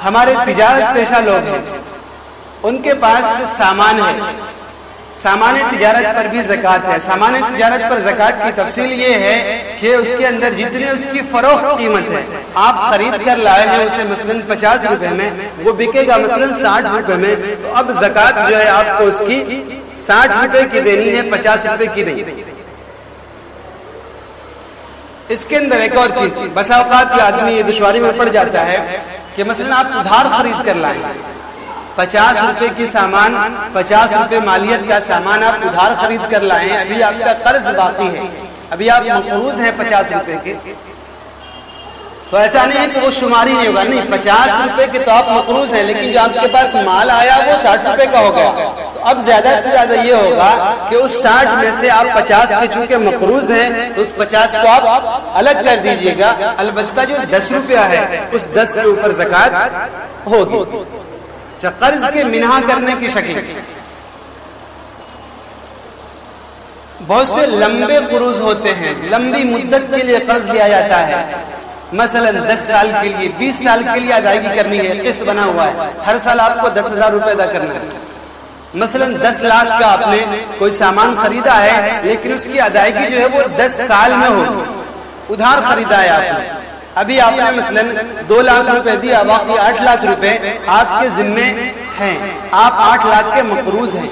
ہمارے تجارت پیشہ لوگ ہیں، ان کے پاس سامان ہے، سامان تجارت پر بھی زکوٰۃ ہے۔ سامان تجارت پر زکوٰۃ کی تفصیل یہ ہے کہ اس کے اندر جتنے اس کی فروخت قیمت ہے، آپ خرید کر لائے ہیں اسے مثلاً 50 روپے میں، وہ بکے گا مثلاً 60 روپے میں، تو اب زکوٰۃ جو ہے آپ کو اس کی 60 روپے کی دینی ہے، 50 روپے کی نہیں۔ اس کے اندر ایک اور چیز، بسا اوقات کے آدمی یہ دشواری میں پڑ جاتا ہے کہ مثلاً آپ ادھار خرید کر لائیں، 50 روپے کی سامان، 50 روپے مالیت کا سامان آپ ادھار خرید کر لائیں، ابھی آپ کا قرض باقی ہے، ابھی آپ مقروض ہیں 50 روپے کے، تو ایسا نہیں ہے کہ وہ شماری نہیں ہوگا، نہیں، 50 روپے کے تو آپ مقروض ہیں، لیکن جو آپ کے پاس مال آیا وہ 60 روپے کا ہو گیا، تو اب زیادہ سے زیادہ یہ ہوگا کہ اس 60 میں سے آپ 50 کے چونکہ مقروض ہیں تو اس 50 کو آپ الگ کر دیجئے گا، البتہ جو 10 روپیہ ہے اس 10 کے اوپر زکوٰۃ ہوگی۔ قرض کے منہا کرنے کی شکل، بہت سے لمبے قروض ہوتے ہیں، لمبی مدت کے لیے قرض لیا جاتا ہے، مثلا 10 سال کے لیے، 20 سال کے لیے ادائیگی کرنی ہے، قسط بنا ہوا ہے، ہر سال آپ کو 10,000 روپے ادا کرنا ہے، مثلا 10 لاکھ کا آپ نے کوئی سامان خریدا ہے لیکن اس کی ادائیگی جو ہے وہ 10 سال میں ہوگی، ادھار خریدا ہے آپ نے، ابھی آپ نے مثلا 2 لاکھ روپے دیا، باقی 8 لاکھ روپے آپ کے ذمے ہیں، آپ 8 لاکھ کے مقروض ہیں،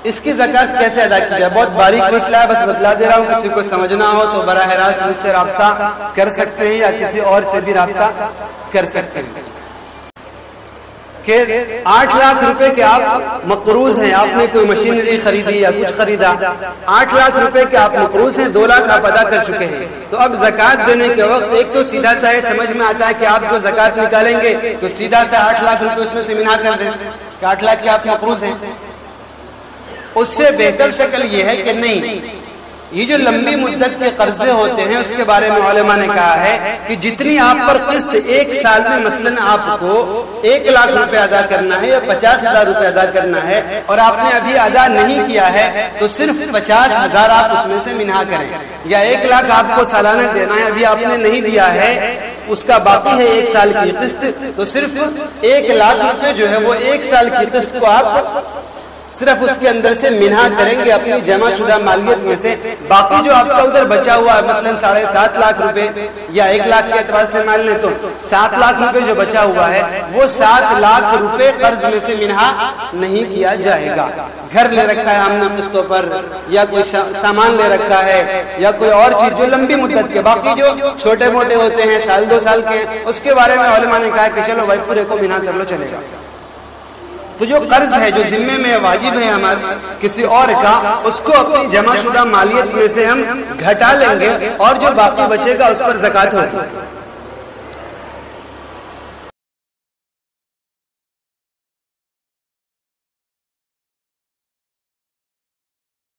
اس کی زکوٰۃ کیسے ادا کی جائے؟ بہت باریک مسئلہ ہے، بس بتلا دے رہا ہوں، کسی کو سمجھنا ہو تو براہ راست مجھ سے رابطہ کر سکتے ہیں یا کسی اور سے بھی رابطہ کر سکتے ہیں کہ 8 لاکھ روپے کے آپ مقروض ہیں، آپ نے کوئی مشینری خریدی یا کچھ خریدا، 8 لاکھ روپے کے آپ مقروض ہیں، 2 لاکھ آپ ادا کر چکے ہیں، تو اب زکوٰۃ دینے کے وقت ایک تو سیدھا طے سمجھ میں آتا ہے کہ آپ جو زکوٰۃ نکالیں گے تو سیدھا سے 8 لاکھ روپے اس میں سے منہا کر دیں کہ 8 لاکھ کے آپ مقروض ہیں۔ اس سے بہتر شکل یہ ہے کہ نہیں، یہ جو لمبی مدت کے قرضے ہوتے ہیں اس کے بارے میں علماء نے کہا ہے کہ جتنی آپ پر قسط ایک سال میں مثلاً آپ کو 1 لاکھ روپے ادا کرنا ہے یا 50,000 روپے ادا کرنا ہے اور آپ نے ابھی ادا نہیں کیا ہے تو صرف 50,000 آپ اس میں سے منہا کریں، یا 1 لاکھ آپ کو سالانہ دینا ہے، ابھی آپ نے نہیں دیا ہے، اس کا باقی ہے 1 سال کی قسط، تو صرف 1 لاکھ روپے جو ہے وہ 1 سال کی قسط کو آپ صرف اس کے اندر سے منہا کریں گے اپنی جمع شدہ مالیت میں سے، باقی جو آپ کا ادھر بچا ہوا ہے مثلا 7.5 لاکھ روپے یا 1 لاکھ کے اعتبار سے مان لیں تو 7 لاکھ روپے جو بچا ہوا ہے وہ 7 لاکھ روپے قرض میں سے منہا نہیں کیا جائے گا۔ گھر لے رکھا ہے ہم نے قسطوں پر، یا کوئی سامان لے رکھا ہے یا کوئی اور چیز جو لمبی مدت کے، باقی جو چھوٹے موٹے ہوتے ہیں 1-2 سال کے، اس کے بارے میں علماء نے کہا کہ چلو بھائی پورے کو منہا کر لو، چلے گا۔ تو جو قرض ہے جو ذمے میں واجب ہے ہمارے کسی اور کا، اس کو اپنی جمع شدہ مالیت میں سے ہم گھٹا لیں گے اور جو باقی بچے گا اس پر زکوٰۃ ہوگی۔